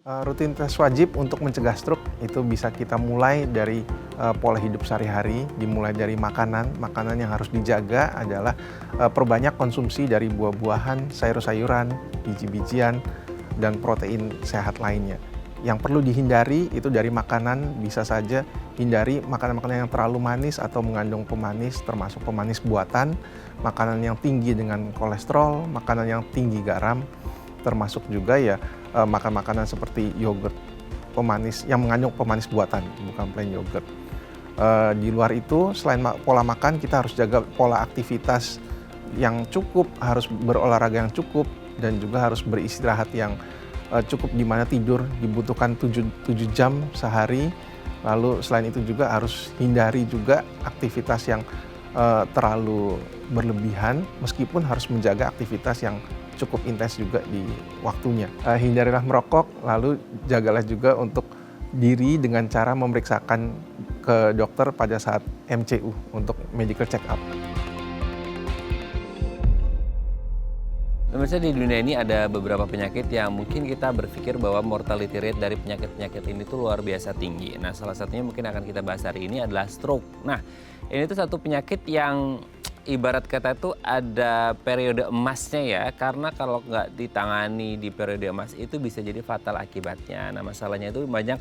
Rutinitas wajib untuk mencegah stroke itu bisa kita mulai dari pola hidup sehari-hari, dimulai dari makanan. Makanan yang harus dijaga adalah perbanyak konsumsi dari buah-buahan, sayur-sayuran, biji-bijian, dan protein sehat lainnya. Yang perlu dihindari itu dari makanan, bisa saja hindari makanan-makanan yang terlalu manis atau mengandung pemanis, termasuk pemanis buatan, makanan yang tinggi dengan kolesterol, makanan yang tinggi garam, termasuk juga ya makan makanan seperti yogurt pemanis yang mengandung pemanis buatan, bukan plain yogurt. Di luar itu, selain pola makan, kita harus jaga pola aktivitas yang cukup, harus berolahraga yang cukup, dan juga harus beristirahat yang cukup, di mana tidur dibutuhkan 7 jam sehari. Lalu selain itu juga harus hindari juga aktivitas yang terlalu berlebihan, meskipun harus menjaga aktivitas yang cukup intens juga di waktunya. Hindarilah merokok, lalu jagalah juga untuk diri dengan cara memeriksakan ke dokter pada saat MCU untuk medical check up. Pemirsa, di dunia ini ada beberapa penyakit yang mungkin kita berpikir bahwa mortality rate dari penyakit-penyakit ini tuh luar biasa tinggi. Nah, salah satunya mungkin akan kita bahas hari ini adalah stroke. Nah, ini tuh satu penyakit yang ibarat kata itu ada periode emasnya ya, karena kalau nggak ditangani di periode emas itu bisa jadi fatal akibatnya. Nah, masalahnya itu banyak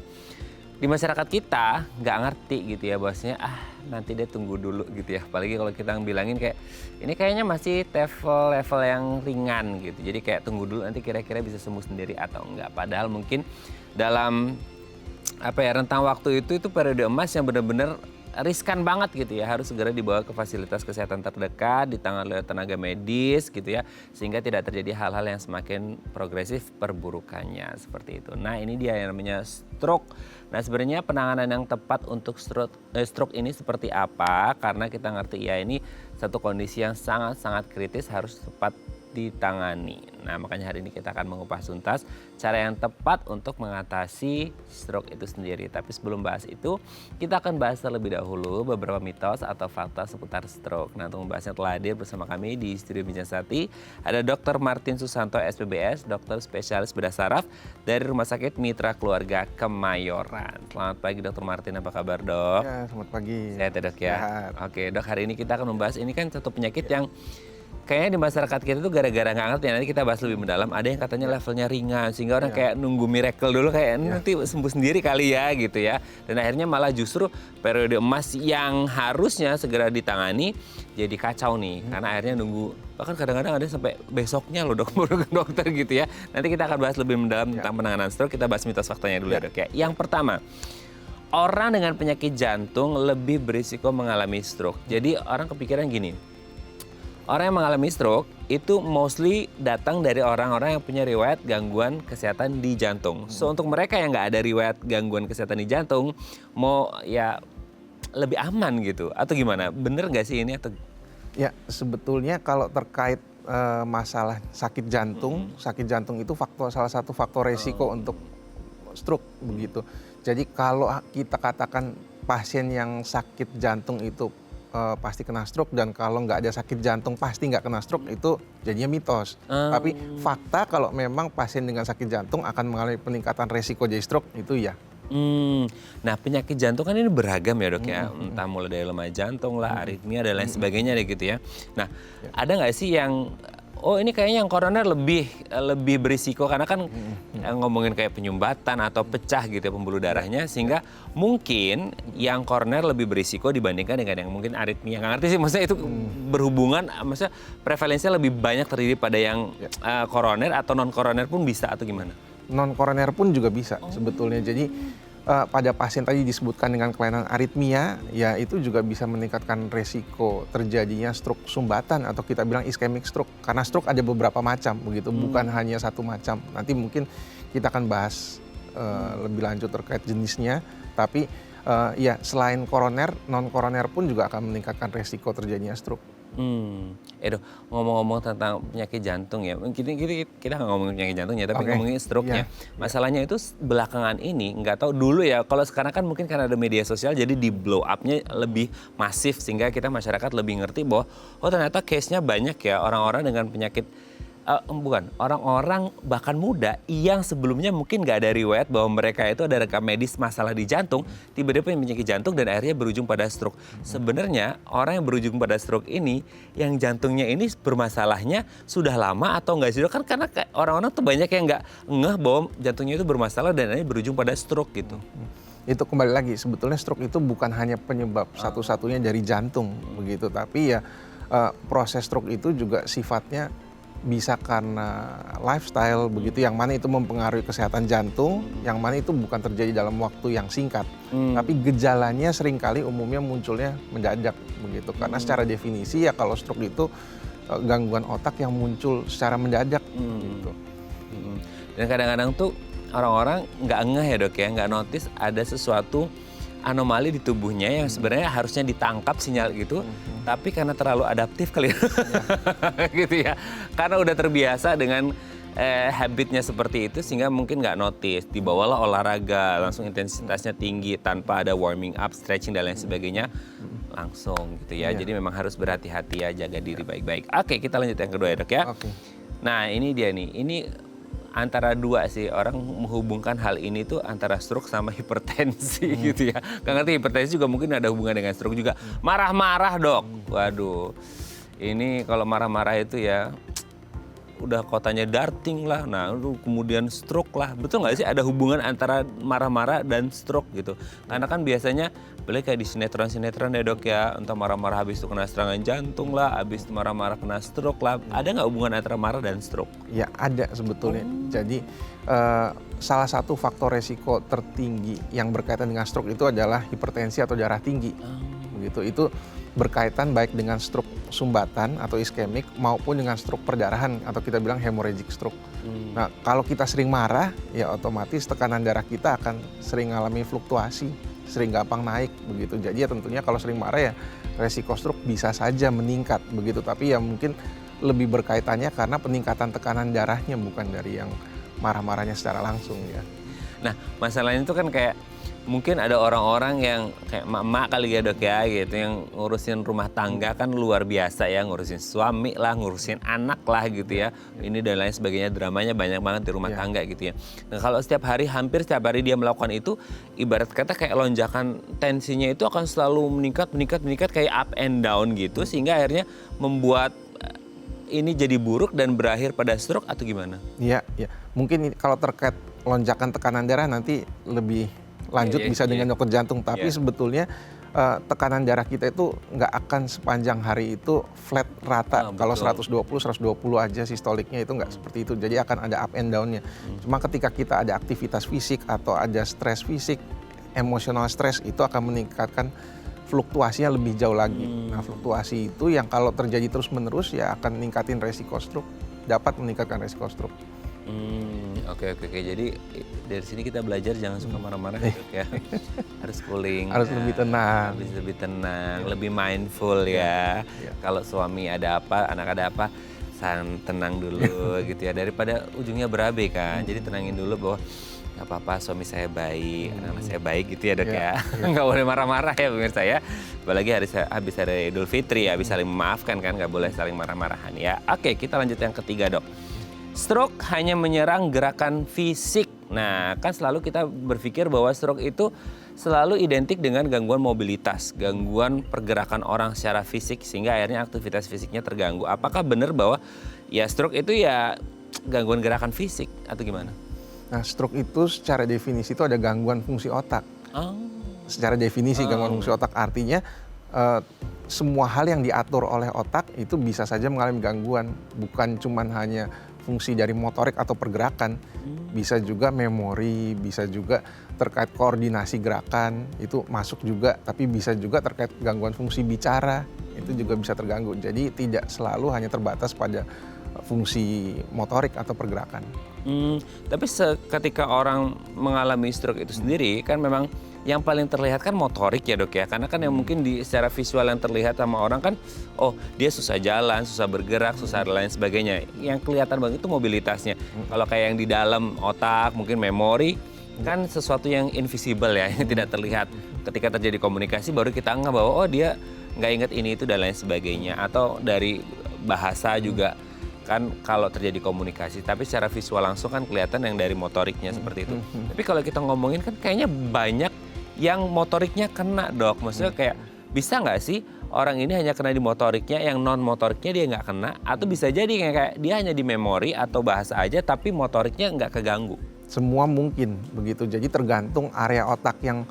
di masyarakat kita nggak ngerti gitu ya, bahwasanya nanti dia tunggu dulu gitu ya. Apalagi kalau kita bilangin kayak ini kayaknya masih level yang ringan gitu. Jadi kayak tunggu dulu nanti kira-kira bisa sembuh sendiri atau enggak. Padahal mungkin dalam rentang waktu itu periode emas yang benar-benar riskan banget gitu ya, harus segera dibawa ke fasilitas kesehatan terdekat, ditangani oleh tenaga medis gitu ya, sehingga tidak terjadi hal-hal yang semakin progresif perburukannya seperti itu. Nah, ini dia yang namanya stroke. Nah, sebenarnya penanganan yang tepat untuk stroke ini seperti apa? Karena kita ngerti ya, ini satu kondisi yang sangat-sangat kritis, harus tepat ditangani. Nah, makanya hari ini kita akan mengupas tuntas cara yang tepat untuk mengatasi stroke itu sendiri. Tapi sebelum bahas itu, kita akan bahas terlebih dahulu beberapa mitos atau fakta seputar stroke. Nah, untuk membahasnya telah hadir bersama kami di studio Bincang Sakti ada Dr. Martin Susanto SPBS, dokter spesialis bedah saraf dari Rumah Sakit Mitra Keluarga Kemayoran. Selamat pagi Dr. Martin, apa kabar dok? Ya, selamat pagi. Sehat ya dok ya? Sehat. Oke dok, hari ini kita akan membahas, ini kan satu penyakit yang kayaknya di masyarakat kita tuh gara-gara nggak ngerti, nanti kita bahas lebih mendalam. Ada yang katanya levelnya ringan, sehingga orang kayak nunggu miracle dulu, kayak nanti sembuh sendiri kali ya gitu ya. Dan akhirnya malah justru periode emas yang harusnya segera ditangani jadi kacau nih. Karena akhirnya nunggu, bahkan kadang-kadang ada sampai besoknya loh dok, baru ke dokter gitu ya. Nanti kita akan bahas lebih mendalam tentang penanganan stroke. Kita bahas mitos faktanya dulu ya dok ya. Yang pertama, orang dengan penyakit jantung lebih berisiko mengalami stroke. Jadi orang kepikiran gini, orang yang mengalami stroke itu mostly datang dari orang-orang yang punya riwayat gangguan kesehatan di jantung. So untuk mereka yang nggak ada riwayat gangguan kesehatan di jantung, mau ya lebih aman gitu atau gimana? Bener nggak sih ini atau? Ya, sebetulnya kalau terkait masalah sakit jantung itu salah satu faktor resiko untuk stroke begitu. Jadi kalau kita katakan pasien yang sakit jantung itu pasti kena stroke, dan kalau nggak ada sakit jantung pasti nggak kena stroke, itu jadinya mitos. Tapi fakta kalau memang pasien dengan sakit jantung akan mengalami peningkatan resiko jadi stroke, itu ya. Nah, penyakit jantung kan ini beragam ya dok ya, entah mulai dari lemah jantung lah, aritmia dan lain sebagainya deh gitu ya. Nah, ada nggak sih yang ini kayaknya yang koroner lebih berisiko, karena kan ngomongin kayak penyumbatan atau pecah gitu ya pembuluh darahnya, sehingga mungkin yang koroner lebih berisiko dibandingkan dengan yang mungkin aritmia. Nggak ngerti sih, maksudnya itu berhubungan, maksudnya prevalensinya lebih banyak terjadi pada yang koroner atau non koroner pun bisa atau gimana? Non koroner pun juga bisa sebetulnya. Jadi pada pasien tadi disebutkan dengan kelainan aritmia, ya itu juga bisa meningkatkan resiko terjadinya stroke sumbatan atau kita bilang ischemic stroke. Karena stroke ada beberapa macam begitu, bukan hanya satu macam. Nanti mungkin kita akan bahas lebih lanjut terkait jenisnya. Tapi ya selain koroner, non koroner pun juga akan meningkatkan resiko terjadinya stroke. Dok, ngomong-ngomong tentang penyakit jantung ya, kita nggak ngomongin penyakit jantungnya, tapi ngomongin stroke-nya. Masalahnya itu belakangan ini, nggak tahu dulu ya, kalau sekarang kan mungkin karena ada media sosial, jadi di blow up-nya lebih masif, sehingga kita masyarakat lebih ngerti bahwa, ternyata case-nya banyak ya, orang-orang dengan penyakit Bukan, orang-orang bahkan muda yang sebelumnya mungkin nggak ada riwayat bahwa mereka itu ada rekam medis masalah di jantung, tiba-tiba punya penyakit jantung dan akhirnya berujung pada stroke. Sebenarnya orang yang berujung pada stroke ini, yang jantungnya ini bermasalahnya sudah lama atau nggak sih? Kan karena orang-orang tuh banyak yang nggak ngeh bahwa jantungnya itu bermasalah dan akhirnya berujung pada stroke gitu. Itu kembali lagi, sebetulnya stroke itu bukan hanya penyebab satu-satunya dari jantung begitu, tapi ya proses stroke itu juga sifatnya bisa karena lifestyle begitu, yang mana itu mempengaruhi kesehatan jantung, yang mana itu bukan terjadi dalam waktu yang singkat, tapi gejalanya seringkali umumnya munculnya mendadak begitu, karena secara definisi ya kalau stroke itu gangguan otak yang muncul secara mendadak gitu. Dan kadang-kadang tuh orang-orang nggak ngeh ya dok ya, nggak notice ada sesuatu anomali di tubuhnya yang sebenarnya harusnya ditangkap sinyal gitu, tapi karena terlalu adaptif kali ya. Gitu ya. Karena udah terbiasa dengan habitnya seperti itu sehingga mungkin nggak notice. Dibawalah olahraga, langsung intensitasnya tinggi tanpa ada warming up, stretching dan lain sebagainya. Langsung gitu ya. Jadi memang harus berhati-hati ya, jaga diri baik-baik. Oke, kita lanjut yang kedua ya dok ya. Nah ini dia nih, ini antara dua sih, orang menghubungkan hal ini tuh antara stroke sama hipertensi gitu ya. Gak ngerti, hipertensi juga mungkin ada hubungan dengan stroke juga. Marah-marah dok, waduh. Ini kalau marah-marah itu ya udah kotanya darting lah, nah kemudian stroke lah. Betul nggak sih ada hubungan antara marah-marah dan stroke gitu? Karena kan biasanya, boleh kayak di sinetron-sinetron ya dok ya, entah marah-marah habis itu kena serangan jantung lah, habis itu marah-marah kena stroke lah. Ada nggak hubungan antara marah dan stroke? Ya ada sebetulnya. Jadi salah satu faktor resiko tertinggi yang berkaitan dengan stroke itu adalah hipertensi atau darah tinggi. Begitu, itu berkaitan baik dengan stroke sumbatan atau iskemik maupun dengan stroke perdarahan atau kita bilang hemorrhagic stroke. Nah, kalau kita sering marah, ya otomatis tekanan darah kita akan sering mengalami fluktuasi, sering gampang naik begitu. Jadi ya tentunya kalau sering marah ya resiko stroke bisa saja meningkat begitu. Tapi ya mungkin lebih berkaitannya karena peningkatan tekanan darahnya, bukan dari yang marah-marahnya secara langsung ya. Nah, masalahnya itu kan kayak mungkin ada orang-orang yang kayak emak-emak kali ya dok ya gitu, yang ngurusin rumah tangga kan luar biasa ya, ngurusin suami lah, ngurusin anak lah gitu ya. Ini dan lain sebagainya, dramanya banyak banget di rumah tangga gitu ya. Nah kalau setiap hari, hampir setiap hari dia melakukan itu, ibarat kata kayak lonjakan tensinya itu akan selalu meningkat kayak up and down gitu, sehingga akhirnya membuat ini jadi buruk dan berakhir pada stroke atau gimana? Iya, ya. Mungkin kalau terkait lonjakan tekanan darah nanti lebih lanjut bisa dengan dokter jantung, tapi sebetulnya tekanan darah kita itu nggak akan sepanjang hari itu flat rata. Kalau 120 aja sistoliknya itu nggak seperti itu, jadi akan ada up and down-nya. Cuma ketika kita ada aktivitas fisik atau ada stres fisik, emosional stres, itu akan meningkatkan fluktuasinya lebih jauh lagi. Nah, fluktuasi itu yang kalau terjadi terus-menerus ya akan meningkatin resiko stroke, dapat meningkatkan resiko stroke. Oke. Jadi dari sini kita belajar jangan suka marah-marah ya. Harus cooling. Harus lebih tenang. Harus lebih tenang, lebih mindful ya. Kalau suami ada apa, anak ada apa, tenang dulu gitu ya. Daripada ujungnya berabe kan. Jadi tenangin dulu bahwa nggak apa-apa, suami saya baik, anak-anak saya baik gitu ya dok ya. Nggak boleh marah-marah ya pemirsa ya. Apalagi habis hari Idul Fitri ya, bisa saling memaafkan kan, nggak boleh saling marah-marahan ya. Oke, kita lanjut yang ketiga dok. Stroke hanya menyerang gerakan fisik. Nah, kan selalu kita berpikir bahwa stroke itu selalu identik dengan gangguan mobilitas, gangguan pergerakan orang secara fisik, sehingga akhirnya aktivitas fisiknya terganggu. Apakah benar bahwa ya stroke itu ya gangguan gerakan fisik atau gimana? Nah, stroke itu secara definisi itu ada gangguan fungsi otak. Secara definisi gangguan fungsi otak artinya semua hal yang diatur oleh otak itu bisa saja mengalami gangguan, bukan cuman hanya fungsi dari motorik atau pergerakan, bisa juga memori, bisa juga terkait koordinasi gerakan, itu masuk juga, tapi bisa juga terkait gangguan fungsi bicara, itu juga bisa terganggu. Jadi tidak selalu hanya terbatas pada fungsi motorik atau pergerakan. Tapi ketika orang mengalami stroke itu sendiri kan memang yang paling terlihat kan motorik ya dok ya, karena kan yang mungkin secara visual yang terlihat sama orang kan, oh dia susah jalan, susah bergerak, susah dan lain sebagainya. Yang kelihatan banget itu mobilitasnya. Kalau kayak yang di dalam otak mungkin memori kan sesuatu yang invisible ya, yang tidak terlihat. Ketika terjadi komunikasi baru kita ngeh bahwa oh dia nggak ingat ini itu dan lain sebagainya. Atau dari bahasa juga kan kalau terjadi komunikasi, tapi secara visual langsung kan kelihatan yang dari motoriknya seperti itu. Tapi kalau kita ngomongin kan kayaknya banyak yang motoriknya kena, Dok. Maksudnya kayak bisa nggak sih orang ini hanya kena di motoriknya, yang non motoriknya dia nggak kena, atau bisa jadi kayak dia hanya di memori atau bahasa aja tapi motoriknya nggak keganggu? Semua mungkin begitu. Jadi tergantung area otak yang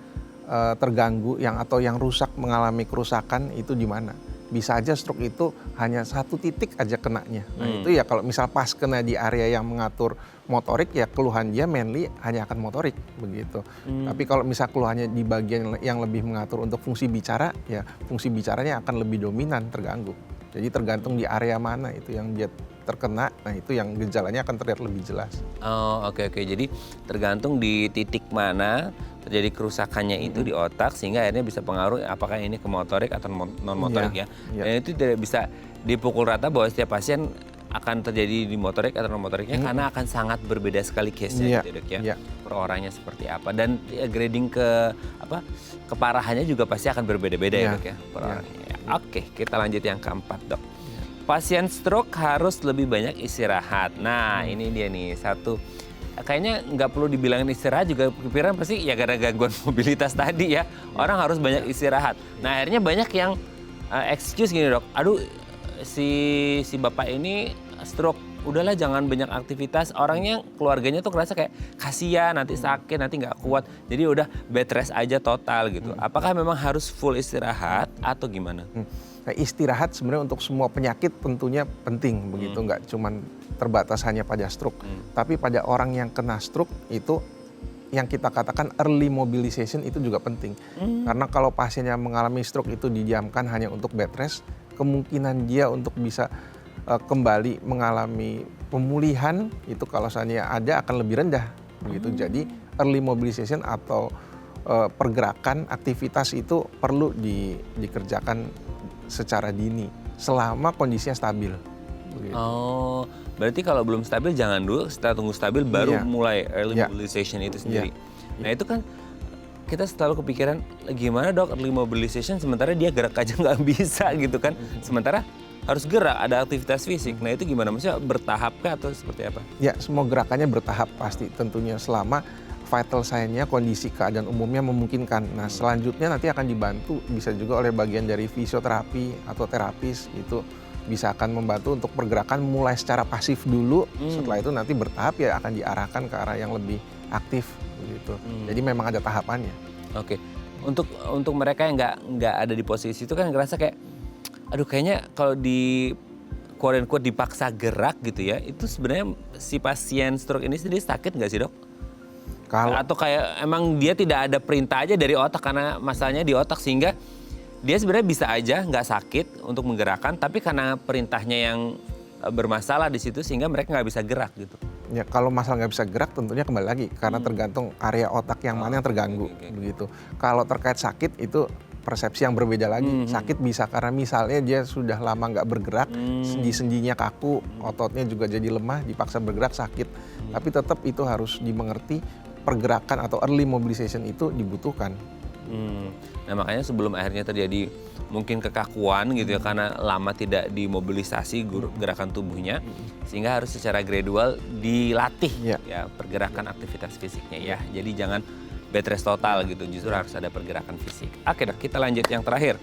terganggu atau yang rusak, mengalami kerusakan itu di mana. Bisa aja stroke itu hanya satu titik aja kenanya. Nah itu ya kalau misal pas kena di area yang mengatur motorik, ya keluhan dia mainly hanya akan motorik begitu. Tapi kalau misal keluhannya di bagian yang lebih mengatur untuk fungsi bicara, ya fungsi bicaranya akan lebih dominan terganggu. Jadi tergantung di area mana itu yang dia terkena, nah itu yang gejalanya akan terlihat lebih jelas. Oh, oke. Jadi tergantung di titik mana terjadi kerusakannya itu di otak, sehingga akhirnya bisa pengaruh apakah ini ke motorik atau non motorik ya. Dan itu tidak bisa dipukul rata bahwa setiap pasien akan terjadi di motorik atau non motoriknya karena akan sangat berbeda sekali case-nya gitu, Dok ya. Per orangnya seperti apa, dan grading keparahannya juga pasti akan berbeda-beda ya, Dok ya, per orangnya. Oke, kita lanjut yang keempat, Dok. Pasien stroke harus lebih banyak istirahat. Nah, ini dia nih satu. Kayaknya nggak perlu dibilangin istirahat juga, kepikiran pasti ya karena gangguan mobilitas tadi ya. Orang harus banyak istirahat. Nah, akhirnya banyak yang excuse gini, Dok. Aduh, si bapak ini stroke. Udahlah jangan banyak aktivitas. Orangnya, keluarganya tuh ngerasa kayak kasihan, nanti sakit, nanti nggak kuat. Jadi udah bed rest aja total gitu. Apakah memang harus full istirahat atau gimana? Nah, istirahat sebenarnya untuk semua penyakit tentunya penting begitu, nggak cuman terbatas hanya pada stroke, tapi pada orang yang kena stroke itu yang kita katakan early mobilization itu juga penting. Karena kalau pasien yang mengalami stroke itu didiamkan hanya untuk bed rest, kemungkinan dia untuk bisa kembali mengalami pemulihan itu kalau seandainya ada akan lebih rendah begitu. Jadi early mobilization atau pergerakan aktivitas itu perlu dikerjakan secara dini selama kondisinya stabil. Begitu. Oh, berarti kalau belum stabil jangan dulu, setelah tunggu stabil baru mulai early mobilization itu sendiri. Nah itu kan kita selalu kepikiran gimana, Dok, early mobilization sementara dia gerak aja nggak bisa gitu kan. Sementara harus gerak, ada aktivitas fisik. Nah itu gimana, maksudnya bertahap kah atau seperti apa? Ya, semua gerakannya bertahap pasti tentunya selama vital sign-nya, kondisi keadaan umumnya memungkinkan. Nah selanjutnya nanti akan dibantu bisa juga oleh bagian dari fisioterapi atau terapis, itu bisa akan membantu untuk pergerakan mulai secara pasif dulu. Setelah itu nanti bertahap ya akan diarahkan ke arah yang lebih aktif gitu. Jadi memang ada tahapannya. Oke. Untuk mereka yang nggak ada di posisi itu kan ngerasa kayak aduh kayaknya kalau di quote-unquote dipaksa gerak gitu ya, itu sebenarnya si pasien stroke ini sendiri sakit nggak sih, Dok? Atau kayak emang dia tidak ada perintah aja dari otak karena masalahnya di otak, sehingga dia sebenarnya bisa aja nggak sakit untuk menggerakkan, tapi karena perintahnya yang bermasalah di situ sehingga mereka nggak bisa gerak gitu. Ya kalau masalah nggak bisa gerak tentunya kembali lagi karena tergantung area otak yang mana yang terganggu begitu. Kalau terkait sakit itu persepsi yang berbeda lagi. Sakit bisa karena misalnya dia sudah lama nggak bergerak, sendi-sendinya kaku, ototnya juga jadi lemah, dipaksa bergerak sakit. Tapi tetap itu harus dimengerti, pergerakan atau early mobilization itu dibutuhkan. Nah makanya sebelum akhirnya terjadi mungkin kekakuan gitu ya karena lama tidak dimobilisasi gerakan tubuhnya, sehingga harus secara gradual dilatih ya pergerakan aktivitas fisiknya ya. Jadi jangan bed rest total gitu, justru harus ada pergerakan fisik. Oke, Dok, kita lanjut yang terakhir.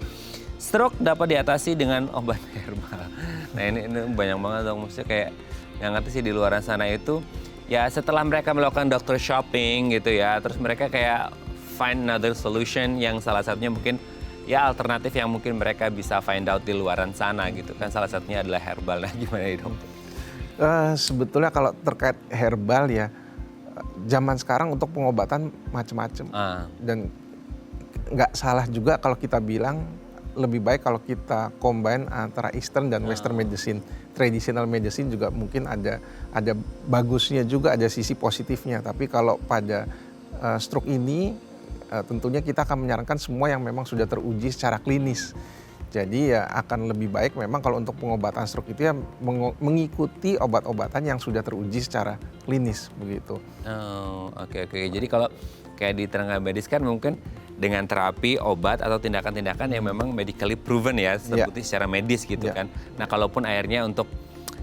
Stroke dapat diatasi dengan obat herbal. Nah ini banyak banget, Dok, maksudnya kayak yang ngerti sih di luar sana itu ya setelah mereka melakukan doctor shopping gitu ya, terus mereka kayak find another solution yang salah satunya mungkin ya alternatif yang mungkin mereka bisa find out di luaran sana gitu kan, salah satunya adalah herbal. Nah gimana nih, Dok? Sebetulnya kalau terkait herbal ya, zaman sekarang untuk pengobatan macam-macam dan nggak salah juga kalau kita bilang lebih baik kalau kita combine antara Eastern dan Western medicine. Traditional medicine juga mungkin ada bagusnya juga, ada sisi positifnya. Tapi kalau pada stroke ini tentunya kita akan menyarankan semua yang memang sudah teruji secara klinis. Jadi ya akan lebih baik memang kalau untuk pengobatan stroke itu ya mengikuti obat-obatan yang sudah teruji secara klinis begitu. Oh, oke. Jadi kalau kayak di tenaga medis kan mungkin dengan terapi, obat atau tindakan-tindakan yang memang medically proven ya, terbukti secara medis gitu kan. Nah, kalaupun akhirnya untuk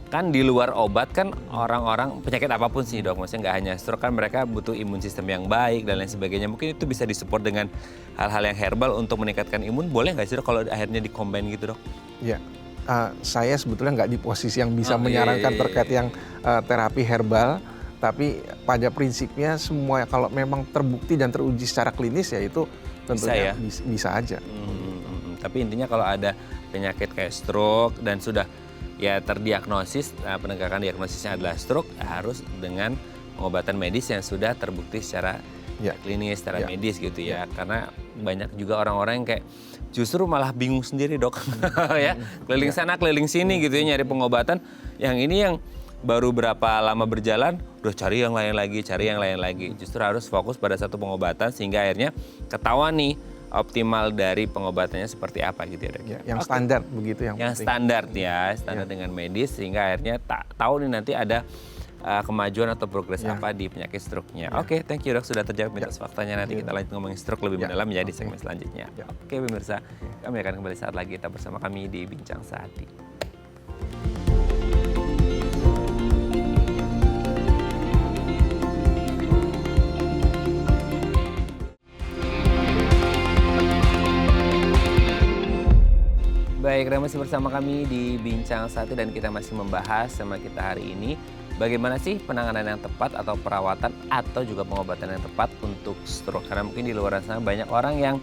kan di luar obat kan orang-orang penyakit apapun sih dok, maksudnya nggak hanya stroke kan mereka butuh imun sistem yang baik dan lain sebagainya. Mungkin itu bisa disupport dengan hal-hal yang herbal untuk meningkatkan imun. Boleh nggak sih dok kalau akhirnya di-combine gitu dok? Ya, saya sebetulnya nggak di posisi yang bisa Oh, menyarankan iya. terkait yang terapi herbal. Tapi pada prinsipnya semua kalau memang terbukti dan teruji secara klinis ya itu tentunya ya? bisa aja. Tapi intinya kalau ada penyakit kayak stroke dan sudah ya terdiagnosis, penegakan diagnosisnya adalah stroke, harus dengan pengobatan medis yang sudah terbukti secara klinis, secara medis gitu ya. Karena banyak juga orang-orang yang kayak justru malah bingung sendiri dok, ya keliling sana keliling sini gitu ya nyari pengobatan. Yang ini yang baru berapa lama berjalan, udah cari yang lain lagi, cari yang lain lagi. Justru harus fokus pada satu pengobatan sehingga akhirnya ketahuan nih optimal dari pengobatannya seperti apa gitu ya dok. Yang standar begitu yang penting. Standar ya, standar dengan medis sehingga akhirnya tahu nih nanti ada kemajuan atau progres apa di penyakit stroke-nya. Oke, thank you dok sudah terjawab mitos faktanya. Nanti kita lanjut ngomongin stroke lebih mendalam ya di segmen selanjutnya. Oke pemirsa, kami akan kembali saat lagi tetap bersama kami di Bincang Sehati. Baik, masih bersama kami di Bincang Sehati dan kita masih membahas sama kita hari ini bagaimana sih penanganan yang tepat atau perawatan atau juga pengobatan yang tepat untuk stroke. Karena mungkin di luar sana banyak orang yang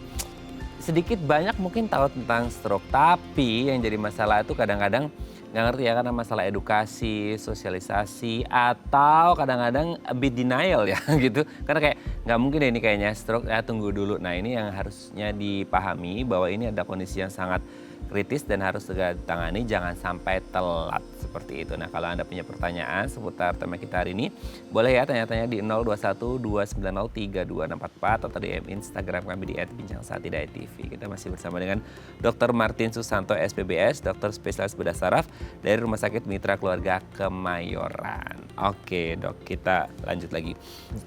sedikit banyak mungkin tahu tentang stroke, tapi yang jadi masalah itu kadang-kadang nggak ngerti ya karena masalah edukasi, sosialisasi, atau kadang-kadang a bit denial ya gitu. Karena kayak nggak mungkin deh ini kayaknya stroke, ya tunggu dulu. Nah ini yang harusnya dipahami bahwa ini ada kondisi yang sangat kritis dan harus segera ditangani, jangan sampai telat seperti itu. Nah kalau Anda punya pertanyaan seputar tema kita hari ini, boleh ya tanya-tanya di 0212903244 atau di Instagram kami di @bincang-sehati.tv. Kita masih bersama dengan Dr. Martin Susanto SPBS, dokter spesialis bedah saraf dari Rumah Sakit Mitra Keluarga Kemayoran. Oke dok, kita lanjut lagi.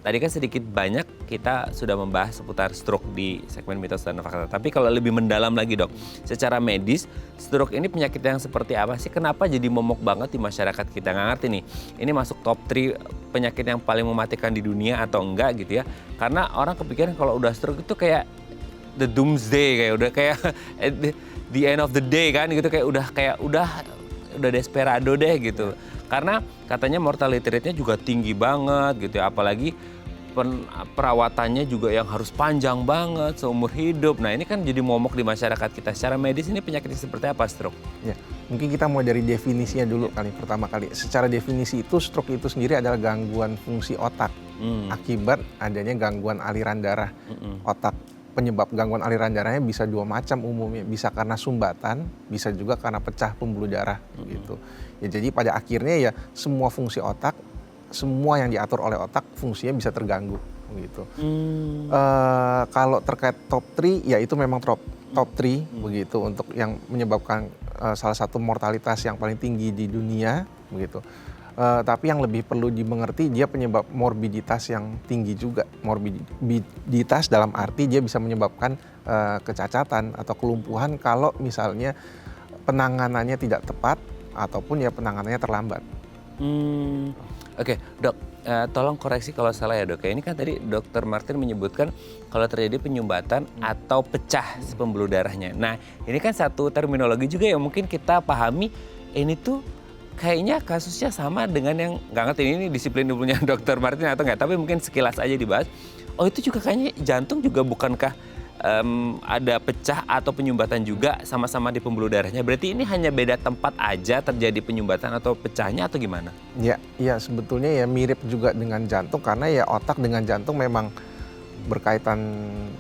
Tadi kan sedikit banyak kita sudah membahas seputar stroke di segmen mitos dan fakta. Tapi kalau lebih mendalam lagi dok, secara medis, stroke ini penyakit yang seperti apa sih? Kenapa jadi momok banget di masyarakat kita? Nggak ngerti nih, ini masuk top 3 penyakit yang paling mematikan di dunia atau enggak gitu ya. Karena orang kepikiran kalau udah stroke itu kayak the doomsday, kayak udah kayak the end of the day kan gitu, kayak udah desperado deh gitu. Karena katanya mortality rate-nya juga tinggi banget gitu ya, apalagi perawatannya juga yang harus panjang banget seumur hidup. Nah ini kan jadi momok di masyarakat kita. Secara medis ini penyakitnya seperti apa stroke? Ya, mungkin kita mulai dari definisinya dulu pertama kali. Secara definisi itu stroke itu sendiri adalah gangguan fungsi otak akibat adanya gangguan aliran darah otak. Penyebab gangguan aliran darahnya bisa dua macam umumnya, bisa karena sumbatan, bisa juga karena pecah pembuluh darah gitu. Ya jadi pada akhirnya ya semua fungsi otak, semua yang diatur oleh otak fungsinya bisa terganggu gitu. Kalau terkait top 3 ya itu memang top 3 begitu untuk yang menyebabkan salah satu mortalitas yang paling tinggi di dunia begitu. Tapi yang lebih perlu dimengerti dia penyebab morbiditas yang tinggi juga. Morbiditas dalam arti dia bisa menyebabkan kecacatan atau kelumpuhan kalau misalnya penanganannya tidak tepat ataupun ya penanganannya terlambat. Oke, dok, tolong koreksi kalau salah ya dok. Ini kan tadi dokter Martin menyebutkan kalau terjadi penyumbatan atau pecah pembuluh darahnya. Nah, ini kan satu terminologi juga yang mungkin kita pahami ini tuh kayaknya kasusnya sama dengan yang nggak ngerti ini disiplin ilmunya dokter Martin atau nggak. Tapi mungkin sekilas aja dibahas. Oh itu juga kayaknya jantung juga bukankah ada pecah atau penyumbatan juga sama-sama di pembuluh darahnya. Berarti ini hanya beda tempat aja terjadi penyumbatan atau pecahnya atau gimana? Ya sebetulnya ya mirip juga dengan jantung karena ya otak dengan jantung memang berkaitan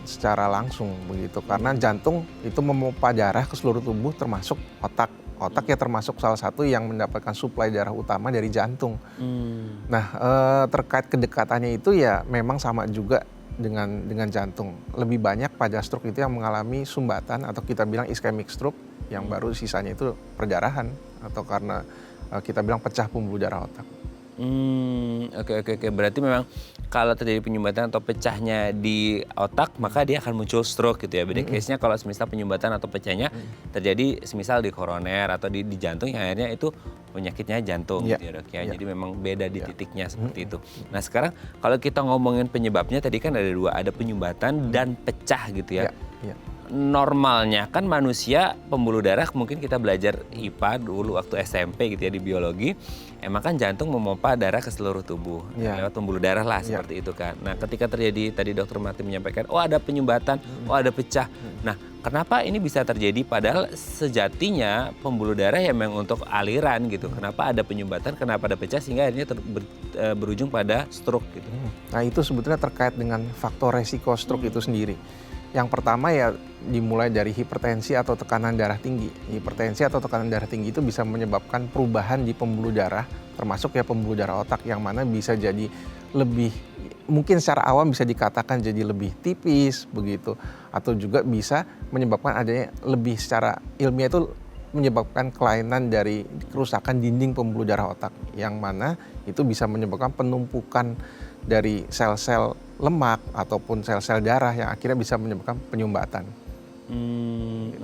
secara langsung begitu. Karena jantung itu memompa darah ke seluruh tubuh termasuk otak. Otak ya termasuk salah satu yang mendapatkan suplai darah utama dari jantung. Nah terkait kedekatannya itu ya memang sama juga dengan jantung. Lebih banyak pada stroke itu yang mengalami sumbatan atau kita bilang ischemic stroke yang baru sisanya itu perdarahan atau karena kita bilang pecah pembuluh darah otak. Oke. Berarti memang kalau terjadi penyumbatan atau pecahnya di otak, maka dia akan muncul stroke gitu ya. Beda case-nya kalau semisal penyumbatan atau pecahnya terjadi semisal di koroner atau di jantung, yang akhirnya itu penyakitnya jantung Iya, gitu ya dok ya. iya. Jadi memang beda di Iya. titiknya seperti itu. Nah sekarang kalau kita ngomongin penyebabnya tadi kan ada dua, ada penyumbatan dan pecah gitu ya. Iya, iya. Normalnya kan manusia pembuluh darah, mungkin kita belajar IPA dulu waktu SMP gitu ya di biologi, emang kan jantung memompa darah ke seluruh tubuh Iya. lewat pembuluh darah lah Iya. seperti itu kan. Nah ketika terjadi tadi dokter Martin menyampaikan, oh ada penyumbatan, oh ada pecah. Nah kenapa ini bisa terjadi padahal sejatinya pembuluh darah ya memang untuk aliran gitu. Kenapa ada penyumbatan, kenapa ada pecah sehingga akhirnya berujung pada stroke gitu. Nah itu sebetulnya terkait dengan faktor resiko stroke itu sendiri. Yang pertama ya dimulai dari hipertensi atau tekanan darah tinggi. Hipertensi atau tekanan darah tinggi itu bisa menyebabkan perubahan di pembuluh darah, termasuk ya pembuluh darah otak yang mana bisa jadi lebih, mungkin secara awam bisa dikatakan jadi lebih tipis begitu, atau juga bisa menyebabkan adanya lebih secara ilmiah itu menyebabkan kelainan dari kerusakan dinding pembuluh darah otak, yang mana itu bisa menyebabkan penumpukan dari sel-sel lemak ataupun sel-sel darah yang akhirnya bisa menyebabkan penyumbatan.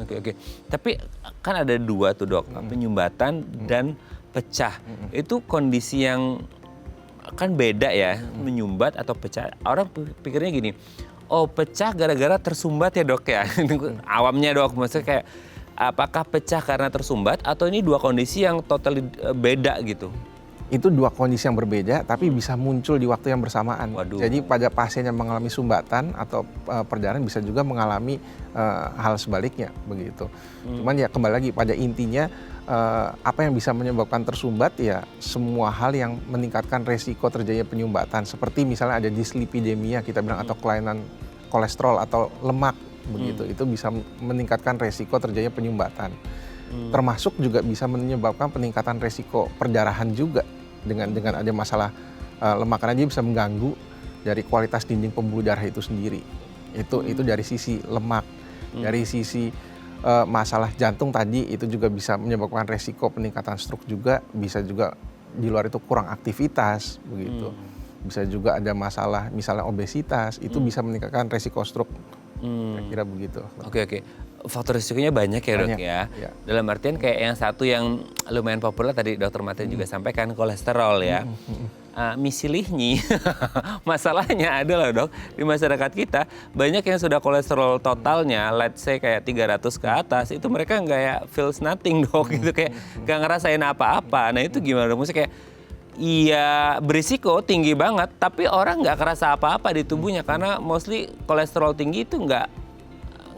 Oke. Tapi kan ada dua tuh dok, penyumbatan dan pecah. Itu kondisi yang kan beda ya, menyumbat atau pecah. Orang pikirnya gini, oh pecah gara-gara tersumbat ya dok ya. Awamnya dok, maksudnya kayak apakah pecah karena tersumbat atau ini dua kondisi yang totally beda gitu? Itu dua kondisi yang berbeda tapi bisa muncul di waktu yang bersamaan. Waduh. Jadi pada pasien yang mengalami sumbatan atau perdarahan bisa juga mengalami hal sebaliknya begitu. Cuman ya kembali lagi pada intinya apa yang bisa menyebabkan tersumbat ya semua hal yang meningkatkan resiko terjadinya penyumbatan, seperti misalnya ada dislipidemia kita bilang atau kelainan kolesterol atau lemak begitu. Itu bisa meningkatkan resiko terjadinya penyumbatan. Termasuk juga bisa menyebabkan peningkatan resiko perdarahan juga dengan ada masalah lemak, karena dia bisa mengganggu dari kualitas dinding pembuluh darah itu sendiri. Itu dari sisi lemak. Dari sisi masalah jantung tadi itu juga bisa menyebabkan resiko peningkatan stroke juga, bisa juga di luar itu kurang aktivitas begitu. Bisa juga ada masalah misalnya obesitas, itu bisa meningkatkan resiko stroke. Kira-kira begitu. Oke. Faktor risikonya banyak ya dok Banyak, ya. ya. Dalam artian kayak yang satu yang lumayan populer tadi dokter Martin juga sampaikan, kolesterol ya. Misilihnya, masalahnya adalah dok, di masyarakat kita banyak yang sudah kolesterol totalnya, let's say kayak 300 ke atas, itu mereka nggak ya feels nothing dok, gitu kayak nggak ngerasain apa-apa. Nah itu gimana dok? Maksudnya kayak iya berisiko tinggi banget, tapi orang nggak kerasa apa-apa di tubuhnya karena mostly kolesterol tinggi itu nggak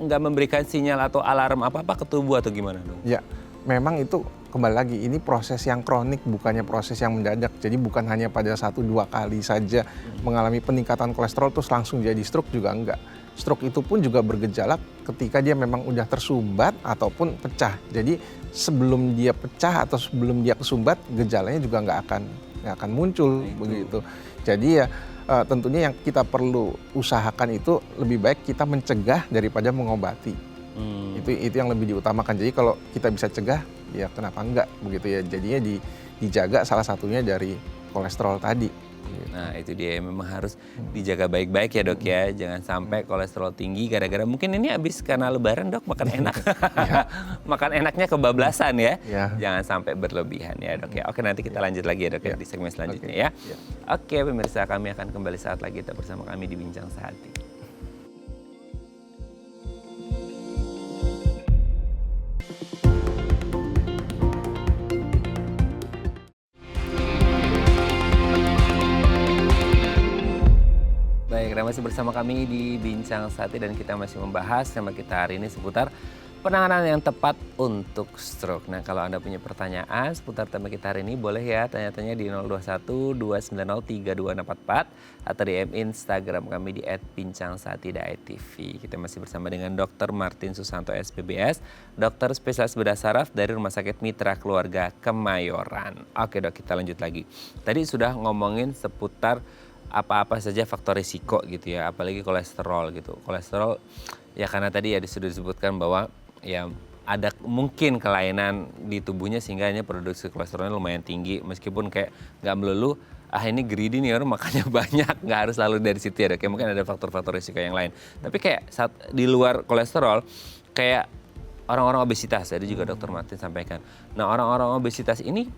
memberikan sinyal atau alarm apa-apa ke tubuh atau gimana dong? Ya, memang itu kembali lagi ini proses yang kronik, bukannya proses yang mendadak. Jadi bukan hanya pada 1-2 kali saja mengalami peningkatan kolesterol terus langsung jadi stroke, juga enggak. Stroke itu pun juga bergejala ketika dia memang udah tersumbat ataupun pecah. Jadi sebelum dia pecah atau sebelum dia kesumbat, gejalanya juga nggak akan muncul begitu. Jadi ya tentunya yang kita perlu usahakan itu lebih baik kita mencegah daripada mengobati. Itu yang lebih diutamakan. Jadi kalau kita bisa cegah, ya kenapa enggak begitu ya. Jadinya dijaga salah satunya dari kolesterol tadi. Nah itu dia, memang harus dijaga baik-baik ya dok ya. Jangan sampai kolesterol tinggi gara-gara mungkin ini habis karena lebaran dok makan enak. Makan enaknya kebablasan ya. Jangan sampai berlebihan ya dok ya. Oke, nanti kita lanjut lagi ya dok ya di segmen selanjutnya ya. Oke pemirsa, kami akan kembali saat lagi tetap bersama kami di Bincang Sehati. Baik, masih bersama kami di Bincang Sehati dan kita masih membahas tema kita hari ini seputar penanganan yang tepat untuk stroke. Nah, kalau Anda punya pertanyaan seputar tema kita hari ini, boleh ya tanya-tanya di 021-290-3244 atau di Instagram kami di @bincangsehati.tv. Kita masih bersama dengan Dr. Martin Susanto SPBS, dokter spesialis bedah saraf dari Rumah Sakit Mitra Keluarga Kemayoran. Oke dok, kita lanjut lagi. Tadi sudah ngomongin seputar apa-apa saja faktor risiko gitu ya, apalagi kolesterol gitu. Kolesterol ya karena tadi ya sudah disebutkan bahwa ya ada mungkin kelainan di tubuhnya sehingga ini produksi kolesterolnya lumayan tinggi, meskipun kayak nggak melulu ini greedy nih orang makannya banyak, nggak harus selalu dari situ ya dok. Kayak mungkin ada faktor-faktor risiko yang lain. Tapi kayak di luar kolesterol, kayak orang-orang obesitas, tadi juga dokter Martin sampaikan. Nah orang-orang obesitas ini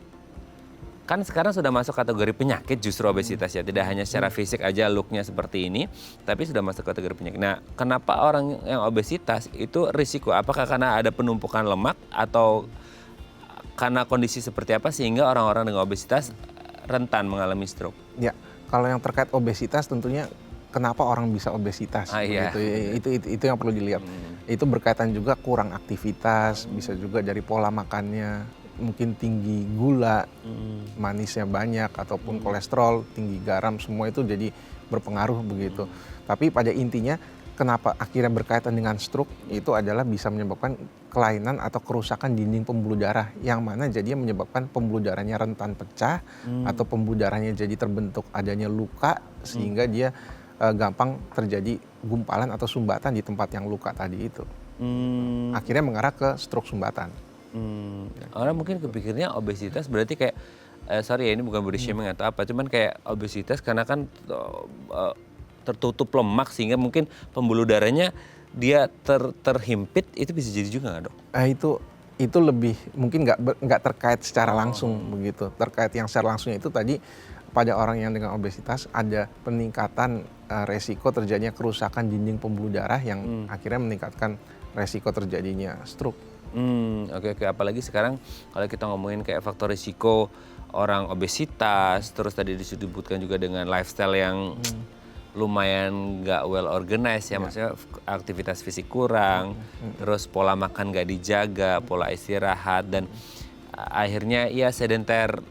kan sekarang sudah masuk kategori penyakit justru obesitas ya. Tidak hanya secara fisik aja looknya seperti ini, tapi sudah masuk kategori penyakit. Nah kenapa orang yang obesitas itu risiko? Apakah karena ada penumpukan lemak atau karena kondisi seperti apa sehingga orang-orang dengan obesitas rentan mengalami stroke? Ya, kalau yang terkait obesitas tentunya kenapa orang bisa obesitas? Iya. Itu yang perlu dilihat. Itu berkaitan juga kurang aktivitas, bisa juga dari pola makannya, mungkin tinggi gula, manisnya banyak, ataupun kolesterol, tinggi garam, semua itu jadi berpengaruh begitu. Tapi pada intinya kenapa akhirnya berkaitan dengan stroke itu adalah bisa menyebabkan kelainan atau kerusakan dinding pembuluh darah yang mana jadinya menyebabkan pembuluh darahnya rentan pecah atau pembuluh darahnya jadi terbentuk adanya luka sehingga dia gampang terjadi gumpalan atau sumbatan di tempat yang luka tadi itu. Akhirnya mengarah ke stroke sumbatan. Orang mungkin kepikirnya obesitas berarti kayak sorry ya ini bukan body shaming atau apa, cuman kayak obesitas karena kan tertutup lemak sehingga mungkin pembuluh darahnya dia terhimpit, itu bisa jadi juga nggak dok? Itu lebih mungkin nggak terkait secara langsung begitu. Terkait yang secara langsungnya itu tadi pada orang yang dengan obesitas ada peningkatan resiko terjadinya kerusakan dinding pembuluh darah yang akhirnya meningkatkan resiko terjadinya stroke. Oke. Apalagi sekarang kalau kita ngomongin kayak faktor risiko orang obesitas, terus tadi disebutkan juga dengan lifestyle yang lumayan nggak well organized ya, maksudnya aktivitas fisik kurang, terus pola makan nggak dijaga, pola istirahat, dan akhirnya ya sedenter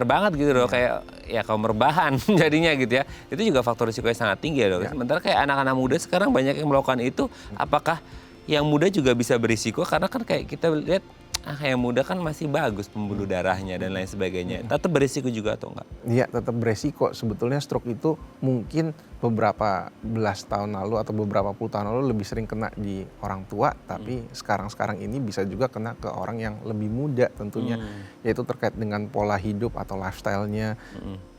banget gitu loh, kayak ya kaum rebahan jadinya gitu ya. Itu juga faktor risiko yang sangat tinggi ya dok. Sementara kayak anak-anak muda sekarang banyak yang melakukan itu, apakah yang muda juga bisa berisiko? Karena kan kayak kita lihat yang muda kan masih bagus pembuluh darahnya dan lain sebagainya. Tetap berisiko juga atau enggak? Iya, tetap beresiko. Sebetulnya stroke itu mungkin beberapa belas tahun lalu atau beberapa puluh tahun lalu lebih sering kena di orang tua, tapi sekarang ini bisa juga kena ke orang yang lebih muda tentunya, yaitu terkait dengan pola hidup atau lifestyle-nya.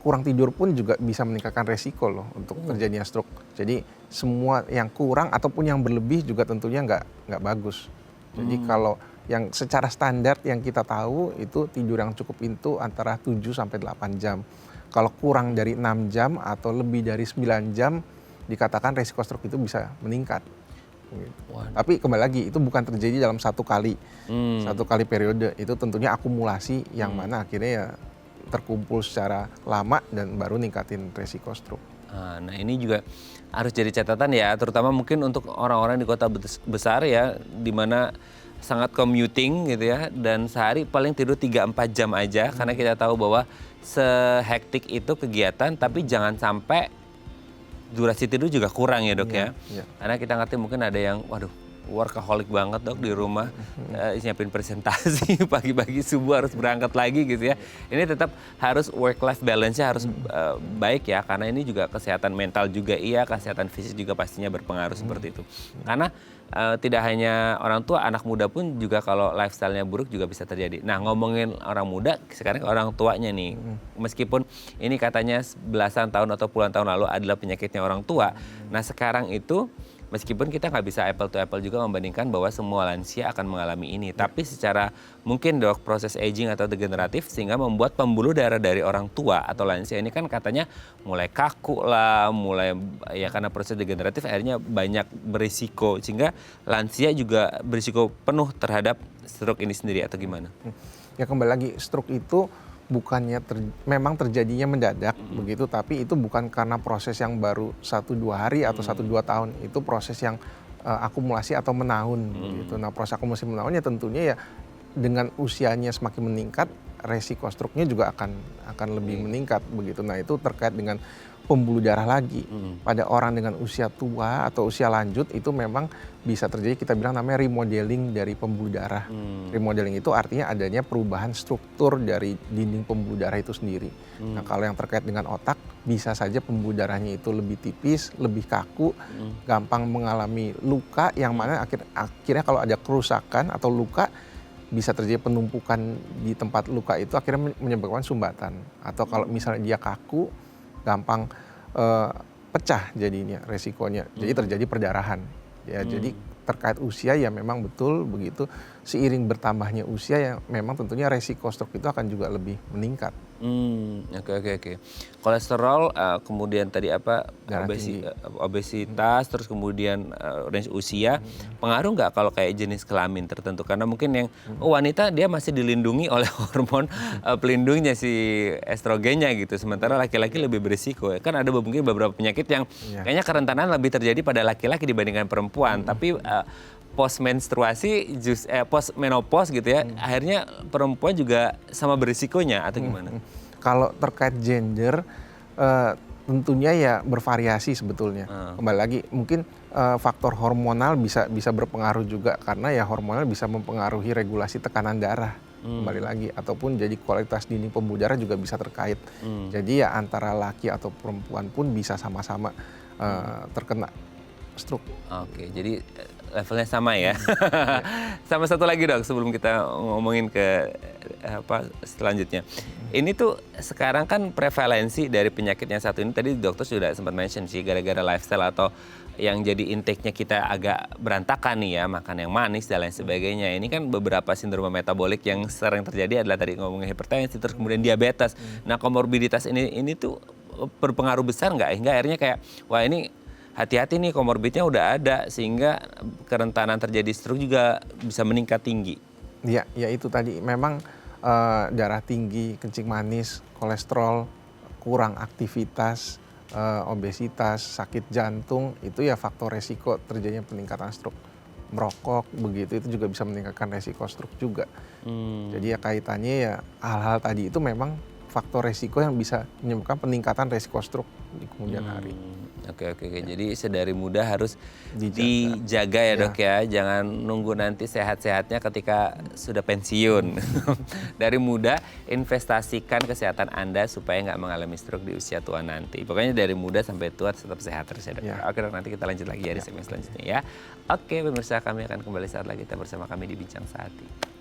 Kurang tidur pun juga bisa meningkatkan resiko loh untuk terjadinya stroke. Jadi semua yang kurang ataupun yang berlebih juga tentunya nggak bagus. Jadi kalau yang secara standar yang kita tahu itu tidur yang cukup itu antara 7 sampai 8 jam. Kalau kurang dari 6 jam atau lebih dari 9 jam dikatakan resiko stroke itu bisa meningkat. Gitu. Tapi kembali lagi itu bukan terjadi dalam satu kali periode, itu tentunya akumulasi yang mana akhirnya ya terkumpul secara lama dan baru ningkatin resiko stroke. Nah ini juga harus jadi catatan ya, terutama mungkin untuk orang-orang di kota besar ya, di mana sangat commuting gitu ya, dan sehari paling tidur 3-4 jam aja, karena kita tahu bahwa sehektik itu kegiatan, tapi jangan sampai durasi tidur juga kurang ya dok ya. Karena kita ngerti mungkin ada yang workaholic banget dok di rumah, nyiapin presentasi pagi-pagi subuh harus berangkat lagi gitu ya. Ini tetap harus work life balance-nya harus baik ya, karena ini juga kesehatan mental juga iya, kesehatan fisik juga pastinya berpengaruh seperti itu. Karena tidak hanya orang tua, anak muda pun juga kalau lifestyle-nya buruk juga bisa terjadi. Nah ngomongin orang muda, sekarang orang tuanya nih, meskipun ini katanya belasan tahun atau puluhan tahun lalu adalah penyakitnya orang tua, nah sekarang itu meskipun kita nggak bisa apple to apple juga membandingkan bahwa semua lansia akan mengalami ini. Tapi secara mungkin dok proses aging atau degeneratif sehingga membuat pembuluh darah dari orang tua atau lansia ini kan katanya mulai kaku lah, mulai ya karena proses degeneratif akhirnya banyak berisiko. Sehingga lansia juga berisiko penuh terhadap stroke ini sendiri atau gimana? Ya kembali lagi stroke itu bukannya memang terjadinya mendadak begitu, tapi itu bukan karena proses yang baru 1-2 hari atau 1-2 tahun, itu proses yang akumulasi atau menahun gitu. Nah proses akumulasi menahunnya tentunya ya dengan usianya semakin meningkat resiko stroke-nya juga akan lebih meningkat begitu. Nah itu terkait dengan pembuluh darah lagi. Mm. Pada orang dengan usia tua atau usia lanjut itu memang bisa terjadi, kita bilang namanya remodeling dari pembuluh darah. Remodeling itu artinya adanya perubahan struktur dari dinding pembuluh darah itu sendiri. Nah, kalau yang terkait dengan otak, bisa saja pembuluh darahnya itu lebih tipis, lebih kaku, gampang mengalami luka, yang mana akhirnya kalau ada kerusakan atau luka, bisa terjadi penumpukan di tempat luka itu, akhirnya menyebabkan sumbatan. Atau kalau misalnya dia kaku, gampang pecah jadinya resikonya. Jadi terjadi perdarahan. Ya, jadi terkait usia ya memang betul begitu. Seiring bertambahnya usia ya memang tentunya resiko stroke itu akan juga lebih meningkat. Oke. Kolesterol, kemudian tadi apa, Darah tinggi. obesitas, terus kemudian range usia, pengaruh nggak kalau kayak jenis kelamin tertentu? Karena mungkin yang wanita dia masih dilindungi oleh hormon pelindungnya si estrogennya gitu, sementara laki-laki lebih berisiko. Kan ada mungkin beberapa penyakit yang kayaknya kerentanan lebih terjadi pada laki-laki dibandingkan perempuan, tapi post menstruasi, post menopause gitu ya, akhirnya perempuan juga sama berisikonya atau gimana? Kalau terkait gender, tentunya ya bervariasi sebetulnya. Kembali lagi, mungkin faktor hormonal bisa berpengaruh juga, karena ya hormonal bisa mempengaruhi regulasi tekanan darah. Kembali lagi, ataupun jadi kualitas dinding pembuluh darah juga bisa terkait. Jadi ya antara laki atau perempuan pun bisa sama-sama terkena stroke. Oke, jadi levelnya sama ya. Sama satu lagi dok, sebelum kita ngomongin ke selanjutnya. Ini tuh sekarang kan prevalensi dari penyakit yang satu ini, tadi dokter sudah sempat mention sih, gara-gara lifestyle atau yang jadi intake-nya kita agak berantakan nih ya, makan yang manis dan lain sebagainya. Ini kan beberapa sindrom metabolik yang sering terjadi adalah tadi ngomongin hipertensi, terus kemudian diabetes. Nah, komorbiditas ini tuh berpengaruh besar nggak? Hingga akhirnya kayak, wah ini hati-hati nih, komorbidnya udah ada, sehingga kerentanan terjadi stroke juga bisa meningkat tinggi. Ya itu tadi memang darah tinggi, kencing manis, kolesterol, kurang aktivitas, obesitas, sakit jantung, itu ya faktor resiko terjadinya peningkatan stroke. Merokok begitu itu juga bisa meningkatkan resiko stroke juga. Jadi ya kaitannya ya hal-hal tadi itu memang faktor resiko yang bisa menyebabkan peningkatan resiko stroke di kemudian hari. Oke. Jadi sedari muda harus dijaga ya dok ya. Jangan nunggu nanti sehat-sehatnya ketika sudah pensiun. Dari muda investasikan kesehatan Anda supaya nggak mengalami stroke di usia tua nanti. Pokoknya dari muda sampai tua tetap sehat terus ya dok. Oke dok, nanti kita lanjut lagi ya di segmen selanjutnya ya. Oke pemirsa, kami akan kembali saat lagi kita bersama kami di Bincang Sehati.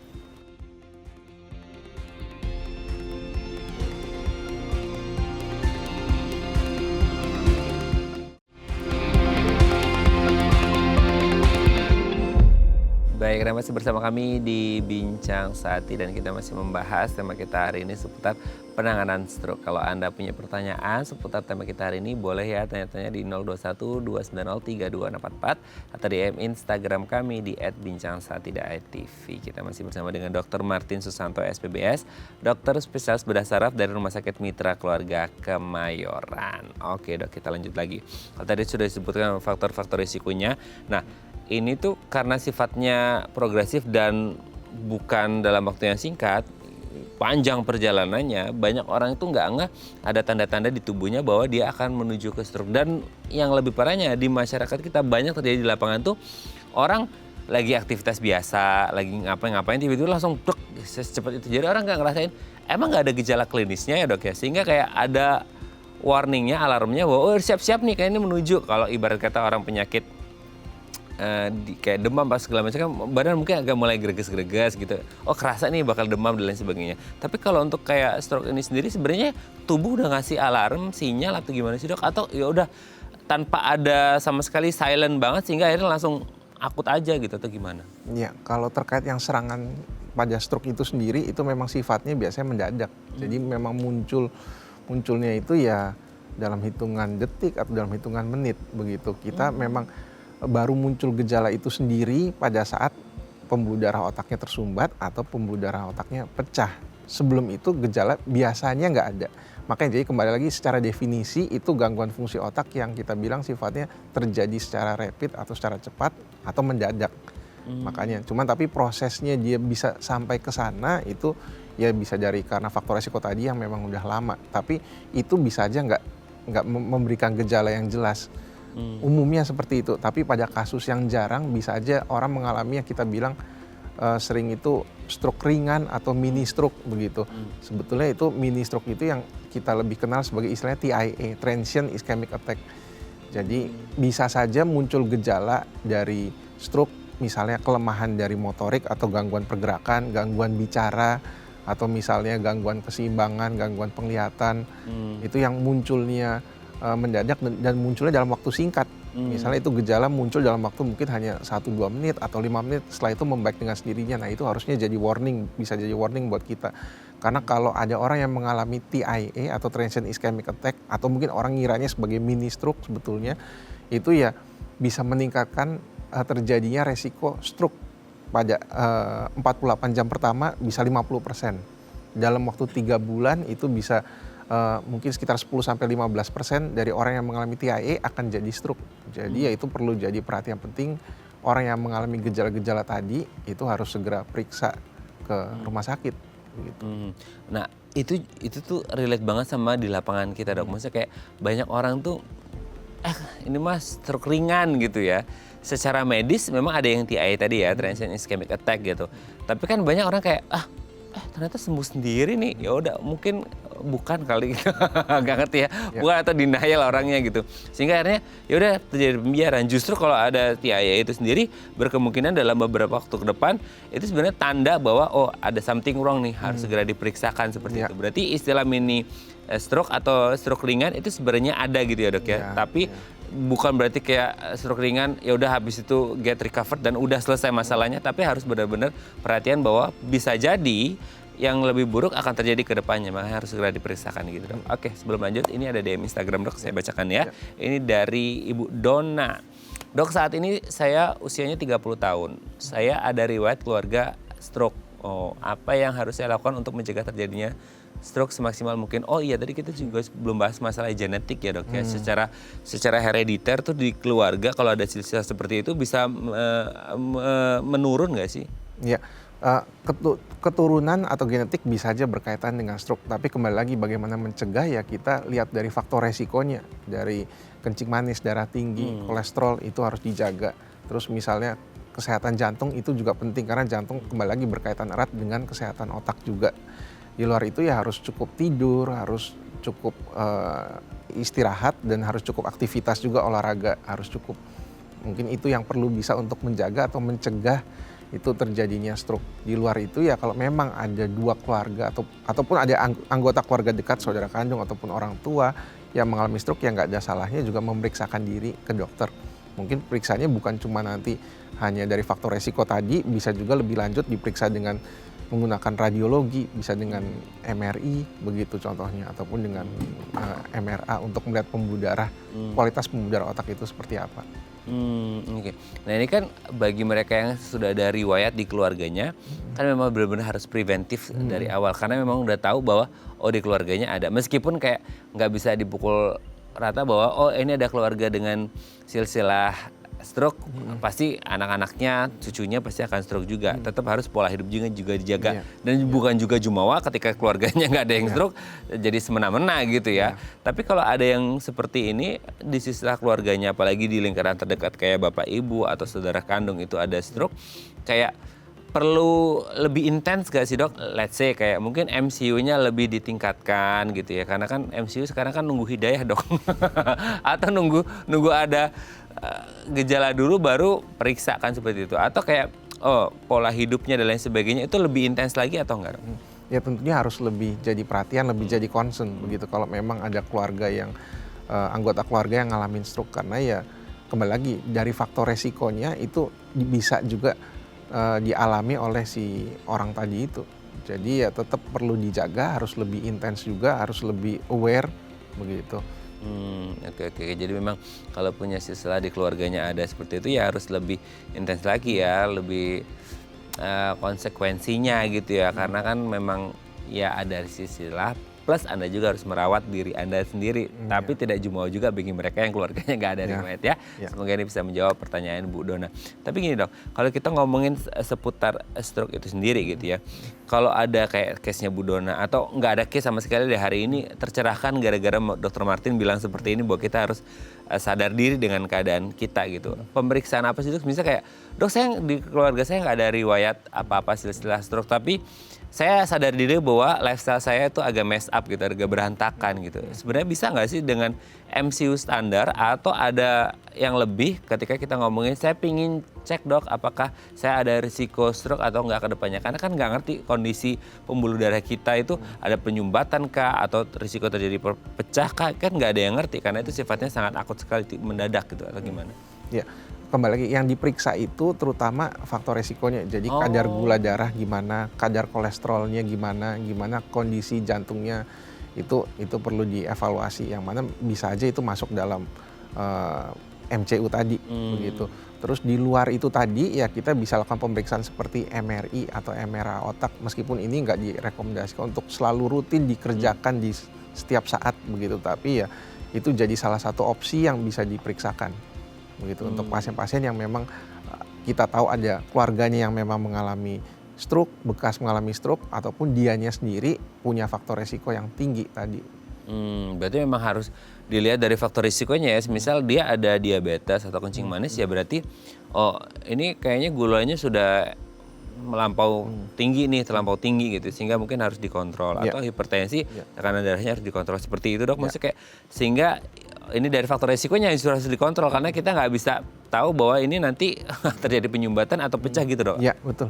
Baik, Anda masih bersama kami di Bincang Sehati dan kita masih membahas tema kita hari ini seputar penanganan stroke. Kalau Anda punya pertanyaan seputar tema kita hari ini, boleh ya tanya-tanya di 021-290-3244 atau DM Instagram kami di @bincangSehati.tv. Kita masih bersama dengan Dr. Martin Susanto, SPBS, dokter spesialis bedah saraf dari Rumah Sakit Mitra Keluarga Kemayoran. Oke dok, kita lanjut lagi. Kalau tadi sudah disebutkan faktor-faktor risikonya. Nah, ini tuh karena sifatnya progresif dan bukan dalam waktu yang singkat, panjang perjalanannya, banyak orang itu nggak ngeh ada tanda-tanda di tubuhnya bahwa dia akan menuju ke stroke. Dan yang lebih parahnya di masyarakat kita banyak terjadi di lapangan tuh, orang lagi aktivitas biasa, lagi ngapain tiba-tiba langsung plek secepat itu. Jadi orang nggak ngerasain, emang nggak ada gejala klinisnya ya dok ya, sehingga kayak ada warningnya, alarmnya bahwa oh siap-siap nih kayaknya menuju. Kalau ibarat kata orang penyakit kayak demam pas segala macam kan badan mungkin agak mulai greges-greges gitu. Oh kerasa nih bakal demam dan lain sebagainya. Tapi kalau untuk kayak stroke ini sendiri sebenarnya tubuh udah ngasih alarm, sinyal atau gimana sih dok? Atau ya udah tanpa ada sama sekali silent banget sehingga akhirnya langsung akut aja gitu atau gimana? Ya, kalau terkait yang serangan pada stroke itu sendiri itu memang sifatnya biasanya mendadak. Jadi memang munculnya itu ya dalam hitungan detik atau dalam hitungan menit begitu. Kita memang baru muncul gejala itu sendiri pada saat pembuluh darah otaknya tersumbat atau pembuluh darah otaknya pecah. Sebelum itu gejala biasanya nggak ada. Makanya jadi kembali lagi secara definisi itu gangguan fungsi otak yang kita bilang sifatnya terjadi secara rapid atau secara cepat atau mendadak. Makanya cuman tapi prosesnya dia bisa sampai ke sana itu ya bisa dari karena faktor resiko tadi yang memang udah lama. Tapi itu bisa aja nggak nggak memberikan gejala yang jelas. Umumnya seperti itu, tapi pada kasus yang jarang bisa aja orang mengalami yang kita bilang sering itu stroke ringan atau mini stroke begitu. Sebetulnya itu mini stroke itu yang kita lebih kenal sebagai istilahnya TIA, Transient Ischemic Attack. Jadi bisa saja muncul gejala dari stroke, misalnya kelemahan dari motorik atau gangguan pergerakan, gangguan bicara, atau misalnya gangguan keseimbangan, gangguan penglihatan. Itu yang munculnya mendadak dan munculnya dalam waktu singkat. Misalnya itu gejala muncul dalam waktu mungkin hanya 1-2 menit atau 5 menit, setelah itu membaik dengan sendirinya. Nah itu harusnya jadi warning, bisa jadi warning buat kita. Karena kalau ada orang yang mengalami TIA atau Transient Ischemic Attack, atau mungkin orang ngiranya sebagai mini stroke sebetulnya, itu ya bisa meningkatkan terjadinya resiko stroke pada 48 jam pertama bisa 50%. Dalam waktu 3 bulan itu bisa mungkin sekitar 10-15% dari orang yang mengalami TIA akan jadi stroke. Jadi ya itu perlu jadi perhatian penting. Orang yang mengalami gejala-gejala tadi itu harus segera periksa ke rumah sakit. Gitu. Nah itu tuh relate banget sama di lapangan kita, Dok. Maksudnya kayak banyak orang tuh ini mas stroke ringan gitu ya. Secara medis memang ada yang TIA tadi ya, Transient Ischemic Attack gitu. Tapi kan banyak orang kayak ternyata sembuh sendiri nih, ya udah mungkin bukan kali gitu. Nggak ngerti ya, bukan atau denial orangnya gitu. Sehingga akhirnya ya udah terjadi pembiaran. Justru kalau ada TIA itu sendiri berkemungkinan dalam beberapa waktu ke depan itu sebenarnya tanda bahwa ada something wrong nih, harus segera diperiksakan seperti itu. Berarti istilah mini stroke atau stroke ringan itu sebenarnya ada gitu ya, Dok ya. Tapi bukan berarti kayak stroke ringan ya udah habis itu get recovered dan udah selesai masalahnya, tapi harus benar-benar perhatian bahwa bisa jadi yang lebih buruk akan terjadi ke depannya, makanya harus segera diperiksakan gitu, Dok. Oke, sebelum lanjut ini ada DM Instagram, Dok, saya bacakan ya. Ini dari Ibu Donna. Dok, saat ini saya usianya 30 tahun. Saya ada riwayat keluarga stroke. Apa yang harus saya lakukan untuk mencegah terjadinya stroke semaksimal mungkin? Oh iya, tadi kita juga belum bahas masalah genetik ya, Dok ya. Secara herediter tuh di keluarga kalau ada silsilah seperti itu bisa menurun nggak sih? Iya. Keturunan atau genetik bisa saja berkaitan dengan stroke, tapi kembali lagi bagaimana mencegah ya kita lihat dari faktor resikonya, dari kencing manis, darah tinggi, kolesterol itu harus dijaga. Terus misalnya kesehatan jantung itu juga penting karena jantung kembali lagi berkaitan erat dengan kesehatan otak juga. Di luar itu ya harus cukup tidur, harus cukup istirahat dan harus cukup aktivitas juga, olahraga harus cukup. Mungkin itu yang perlu bisa untuk menjaga atau mencegah itu terjadinya stroke. Di luar itu ya kalau memang ada dua keluarga ataupun ada anggota keluarga dekat, saudara kandung ataupun orang tua yang mengalami stroke, ya nggak ada salahnya juga memeriksakan diri ke dokter. Mungkin periksanya bukan cuma nanti hanya dari faktor resiko tadi, bisa juga lebih lanjut diperiksa dengan menggunakan radiologi, bisa dengan MRI begitu contohnya, ataupun dengan MRA untuk melihat pembuluh darah, kualitas pembuluh darah otak itu seperti apa. Oke. Nah ini kan bagi mereka yang sudah ada riwayat di keluarganya, kan memang benar-benar harus preventif dari awal, karena memang udah tahu bahwa di keluarganya ada, meskipun kayak nggak bisa dipukul rata bahwa ini ada keluarga dengan silsilah stroke, pasti anak-anaknya, cucunya pasti akan stroke juga. Tetap harus pola hidup juga dijaga. Dan bukan juga jumawa ketika keluarganya nggak ada yang stroke, jadi semena-mena gitu ya. Tapi kalau ada yang seperti ini di sisa keluarganya, apalagi di lingkaran terdekat kayak bapak ibu atau saudara kandung itu ada stroke, kayak perlu lebih intens gak sih, Dok? Let's say kayak mungkin MCU-nya lebih ditingkatkan gitu ya. Karena kan MCU sekarang kan nunggu hidayah, Dok. Atau nunggu ada gejala dulu baru periksa kan seperti itu, atau kayak pola hidupnya dan lain sebagainya itu lebih intens lagi atau enggak? Ya tentunya harus lebih jadi perhatian, lebih jadi concern begitu kalau memang ada keluarga yang anggota keluarga yang ngalamin stroke, karena ya kembali lagi dari faktor resikonya itu bisa juga dialami oleh si orang tadi itu. Jadi ya tetap perlu dijaga, harus lebih intens juga, harus lebih aware begitu. Oke. Jadi memang kalau punya silsilah di keluarganya ada seperti itu ya harus lebih intens lagi ya, lebih konsekuensinya gitu ya. Karena kan memang ya ada silsilah plus Anda juga harus merawat diri Anda sendiri. Tapi tidak jumawa juga bagi mereka yang keluarganya nggak ada riwayat ya. Semoga ini bisa menjawab pertanyaan Bu Dona. Tapi gini dok, kalau kita ngomongin seputar stroke itu sendiri gitu ya. Kalau ada kayak case-nya Bu Dona atau nggak ada case sama sekali di hari ini tercerahkan gara-gara Dr. Martin bilang seperti ini bahwa kita harus sadar diri dengan keadaan kita gitu. Pemeriksaan apa sih dok? Misalnya kayak, dok saya di keluarga saya nggak ada riwayat apa-apa silsilah stroke, tapi saya sadar diri bahwa lifestyle saya itu agak mess up gitu, agak berantakan gitu. Sebenarnya bisa nggak sih dengan MCU standar atau ada yang lebih ketika kita ngomongin saya pingin cek dok apakah saya ada risiko stroke atau nggak ke depannya. Karena kan nggak ngerti kondisi pembuluh darah kita itu ada penyumbatan kah atau risiko terjadi pecah kah, kan nggak ada yang ngerti karena itu sifatnya sangat akut sekali mendadak gitu atau gimana? Ya, kembali lagi yang diperiksa itu terutama faktor resikonya. Jadi kadar gula darah gimana, kadar kolesterolnya gimana, gimana kondisi jantungnya itu perlu dievaluasi. Yang mana bisa aja itu masuk dalam MCU tadi begitu. Terus di luar itu tadi ya kita bisa lakukan pemeriksaan seperti MRI atau MRA otak, meskipun ini nggak direkomendasikan untuk selalu rutin dikerjakan di setiap saat begitu, tapi ya itu jadi salah satu opsi yang bisa diperiksakan begitu untuk pasien-pasien yang memang kita tahu ada keluarganya yang memang mengalami stroke, bekas mengalami stroke ataupun dianya sendiri punya faktor resiko yang tinggi tadi. Berarti memang harus dilihat dari faktor risikonya ya. Misal dia ada diabetes atau kencing manis ya berarti oh ini kayaknya gulanya sudah melampau tinggi nih, terlampau tinggi gitu sehingga mungkin harus dikontrol atau hipertensi tekanan darahnya harus dikontrol seperti itu dok. Maksudnya kayak sehingga ini dari faktor resikonya yang harus dikontrol karena kita nggak bisa tahu bahwa ini nanti terjadi penyumbatan atau pecah gitu dok. Ya betul.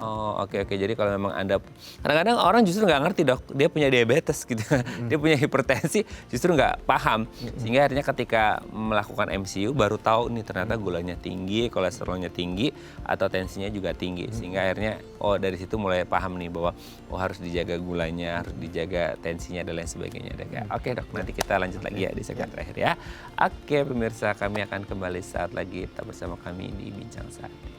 Oh oke. Jadi kalau memang Anda, kadang-kadang orang justru nggak ngerti dok, dia punya diabetes gitu, dia punya hipertensi justru nggak paham, sehingga akhirnya ketika melakukan MCU baru tahu nih ternyata gulanya tinggi, kolesterolnya tinggi, atau tensinya juga tinggi, sehingga akhirnya oh dari situ mulai paham nih bahwa oh harus dijaga gulanya, harus dijaga tensinya dan lain sebagainya. Oke dok, nanti kita lanjut lagi ya di segmen terakhir ya. Oke pemirsa, kami akan kembali saat lagi, tetap bersama kami di Bincang Saat.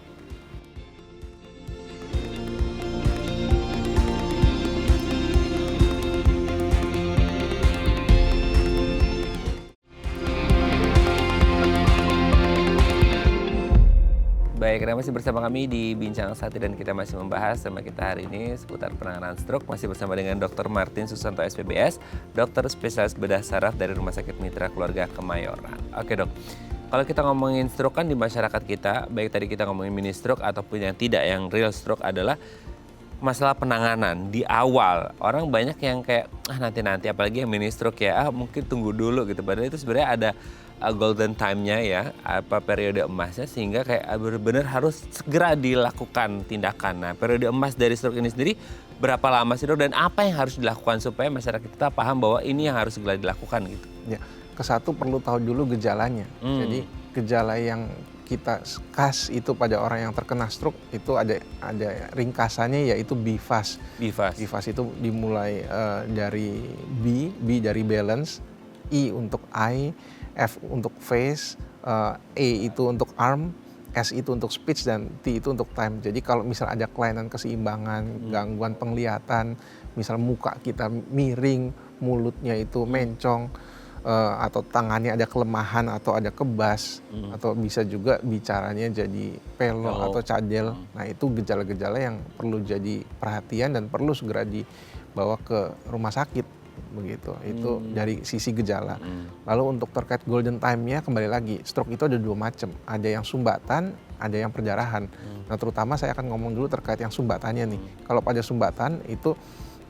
Baik, Anda masih bersama kami di Bincang Sakti dan kita masih membahas sama kita hari ini seputar penanganan stroke. Masih bersama dengan Dr. Martin Susanto SPBS, dokter spesialis bedah saraf dari Rumah Sakit Mitra Keluarga Kemayoran. Oke dok, kalau kita ngomongin stroke kan di masyarakat kita, baik tadi kita ngomongin mini stroke ataupun yang tidak, yang real stroke adalah masalah penanganan di awal. Orang banyak yang kayak nanti apalagi yang mini stroke ya mungkin tunggu dulu gitu. Padahal itu sebenarnya ada golden time-nya ya, periode emasnya sehingga kayak benar-benar harus segera dilakukan tindakan. Nah, periode emas dari stroke ini sendiri berapa lama sih dok dan apa yang harus dilakukan supaya masyarakat kita paham bahwa ini yang harus segera dilakukan gitu? Ya, kesatu perlu tahu dulu gejalanya. Jadi gejala yang kita khas itu pada orang yang terkena stroke itu ada ringkasannya yaitu BIFAS. BIFAS itu dimulai dari B dari balance, I untuk eye, F untuk face, E itu untuk arm, S itu untuk speech, dan T itu untuk time. Jadi kalau misal ada kelainan keseimbangan, gangguan penglihatan, misal muka kita miring, mulutnya itu mencong, atau tangannya ada kelemahan atau ada kebas, atau bisa juga bicaranya jadi pelo atau cadel. Nah itu gejala-gejala yang perlu jadi perhatian dan perlu segera dibawa ke rumah sakit. Begitu, itu dari sisi gejala. Lalu untuk terkait golden time-nya kembali lagi, stroke itu ada dua macam, ada yang sumbatan, ada yang perdarahan. Nah terutama saya akan ngomong dulu terkait yang sumbatannya nih. Kalau pada sumbatan itu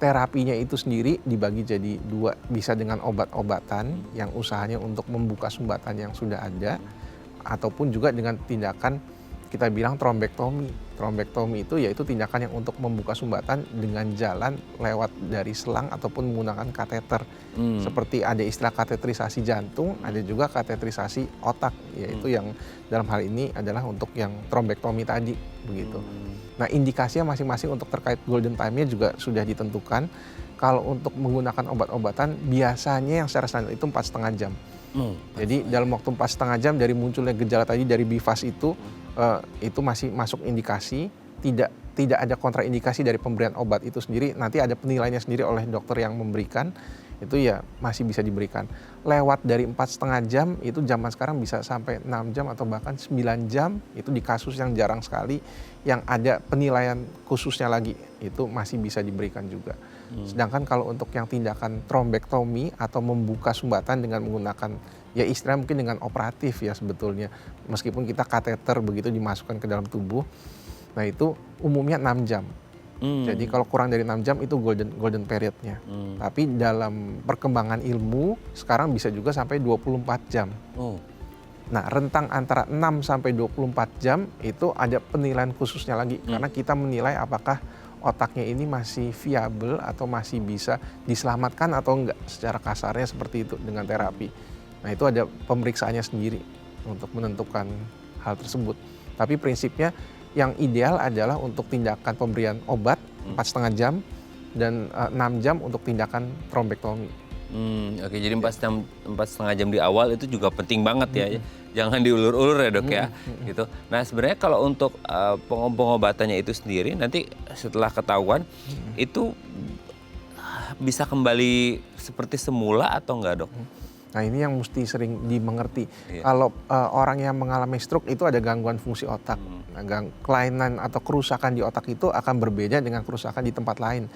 terapinya itu sendiri dibagi jadi dua, bisa dengan obat-obatan yang usahanya untuk membuka sumbatan yang sudah ada, ataupun juga dengan tindakan kita bilang trombektomi. Trombektomi itu yaitu tindakan yang untuk membuka sumbatan dengan jalan lewat dari selang ataupun menggunakan kateter. Seperti ada istilah kateterisasi jantung, ada juga kateterisasi otak, yaitu yang dalam hal ini adalah untuk yang trombektomi tadi, begitu. Nah, indikasinya masing-masing untuk terkait golden time-nya juga sudah ditentukan. Kalau untuk menggunakan obat-obatan biasanya yang secara standar itu 4,5 jam. Jadi dalam waktu 4,5 jam dari munculnya gejala tadi dari BIFAS itu masih masuk indikasi, tidak ada kontraindikasi dari pemberian obat itu sendiri, nanti ada penilaiannya sendiri oleh dokter yang memberikan, itu ya masih bisa diberikan. Lewat dari 4,5 jam, itu zaman sekarang bisa sampai 6 jam atau bahkan 9 jam, itu di kasus yang jarang sekali, yang ada penilaian khususnya lagi, itu masih bisa diberikan juga. Sedangkan kalau untuk yang tindakan trombektomi atau membuka sumbatan dengan menggunakan, ya istilah mungkin dengan operatif ya sebetulnya, meskipun kita kateter begitu dimasukkan ke dalam tubuh, nah itu umumnya 6 jam. Jadi kalau kurang dari 6 jam itu golden periodnya. Tapi dalam perkembangan ilmu sekarang bisa juga sampai 24 jam. Nah, rentang antara 6 sampai 24 jam itu ada penilaian khususnya lagi, karena kita menilai apakah otaknya ini masih viable atau masih bisa diselamatkan atau enggak, secara kasarnya seperti itu dengan terapi. Nah, itu ada pemeriksaannya sendiri untuk menentukan hal tersebut. Tapi prinsipnya yang ideal adalah untuk tindakan pemberian obat 4,5 jam dan 6 jam untuk tindakan trombektomi. Oke, jadi 4,5 jam di awal itu juga penting banget ya. Jangan diulur-ulur ya dok ya. Gitu. Nah sebenarnya kalau untuk pengobatannya itu sendiri nanti setelah ketahuan itu bisa kembali seperti semula atau enggak dok? Nah ini yang mesti sering dimengerti. Kalau orang yang mengalami stroke itu ada gangguan fungsi otak. Nah, kelainan atau kerusakan di otak itu akan berbeda dengan kerusakan di tempat lain.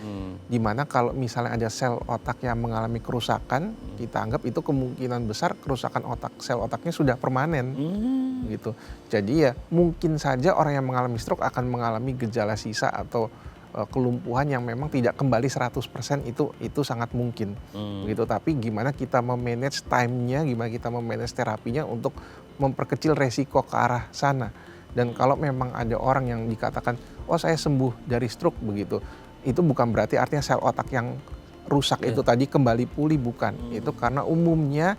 Dimana kalau misalnya ada sel otak yang mengalami kerusakan, kita anggap itu kemungkinan besar kerusakan otak, sel otaknya sudah permanen. Gitu. Jadi ya mungkin saja orang yang mengalami stroke akan mengalami gejala sisa atau kelumpuhan yang memang tidak kembali 100%, itu sangat mungkin. Begitu. Tapi gimana kita memanage time-nya, gimana kita memanage terapinya untuk memperkecil resiko ke arah sana. Dan kalau memang ada orang yang dikatakan, oh saya sembuh dari stroke begitu, itu bukan berarti artinya sel otak yang rusak itu tadi kembali pulih, bukan. Itu karena umumnya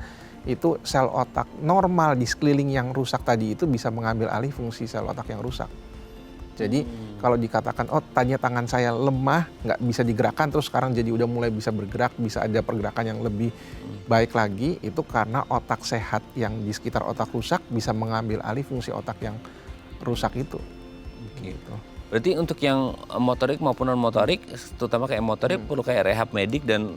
itu sel otak normal di sekeliling yang rusak tadi itu bisa mengambil alih fungsi sel otak yang rusak. Jadi kalau dikatakan, oh tadinya tangan saya lemah, nggak bisa digerakkan, terus sekarang jadi udah mulai bisa bergerak, bisa ada pergerakan yang lebih baik lagi, itu karena otak sehat yang di sekitar otak rusak bisa mengambil alih fungsi otak yang rusak itu. Gitu. Berarti untuk yang motorik maupun non motorik, terutama kayak motorik perlu kayak rehab medik dan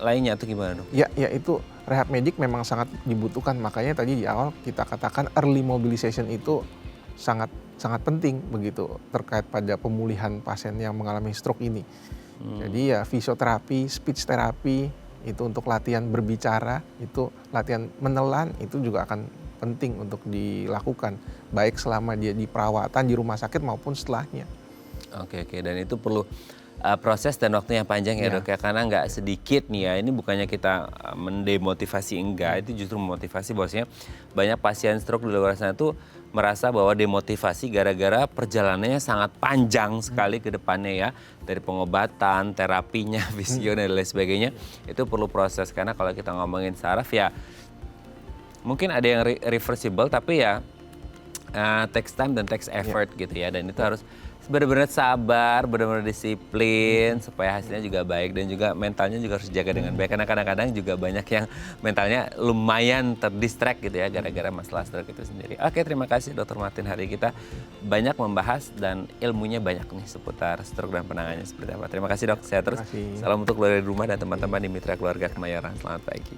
lainnya atau gimana dok? Ya itu rehab medik memang sangat dibutuhkan, makanya tadi di awal kita katakan early mobilization itu sangat penting begitu terkait pada pemulihan pasien yang mengalami stroke ini. Jadi ya fisioterapi, speech therapy itu untuk latihan berbicara, itu latihan menelan itu juga akan penting untuk dilakukan baik selama dia di perawatan di rumah sakit maupun setelahnya. Oke, dan itu perlu proses dan waktu yang panjang ya dok ya, karena nggak sedikit nih ya, ini bukannya kita mendemotivasi, enggak, itu justru memotivasi. Bahwasanya banyak pasien stroke di luar sana tuh merasa bahwa demotivasi gara-gara perjalanannya sangat panjang sekali ke depannya ya, dari pengobatan, terapinya, fisio dan lain sebagainya. Itu perlu proses, karena kalau kita ngomongin saraf ya mungkin ada yang reversible, tapi ya takes time dan takes effort gitu ya, dan itu harus benar-benar sabar, benar-benar disiplin supaya hasilnya juga baik, dan juga mentalnya juga harus dijaga dengan baik, karena kadang-kadang juga banyak yang mentalnya lumayan terdistract gitu ya gara-gara masalah stroke itu sendiri. Oke, terima kasih Dr. Martin, hari kita banyak membahas dan ilmunya banyak nih seputar stroke dan penanganannya seperti apa. Terima kasih dok, sehat terus. Salam untuk keluarga di rumah dan teman-teman di Mitra Keluarga Kemayoran. Selamat pagi.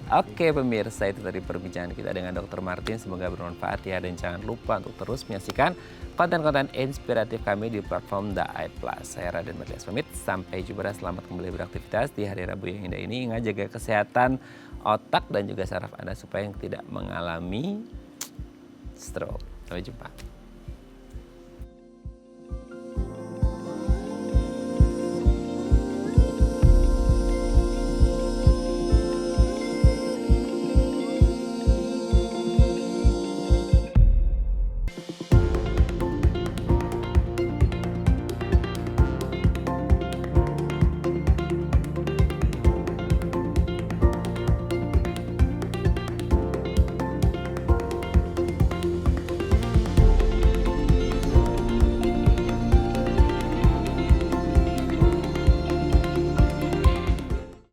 Oke pemirsa, itu tadi perbincangan kita dengan Dr. Martin, semoga bermanfaat ya, dan jangan lupa untuk terus menyaksikan konten-konten inspiratif kami di platform The Eye Plus. Saya Raden Matias pamit, sampai jumpa dan selamat kembali beraktivitas di hari Rabu yang indah ini. Ingat jaga kesehatan otak dan juga saraf Anda supaya tidak mengalami stroke. Sampai jumpa.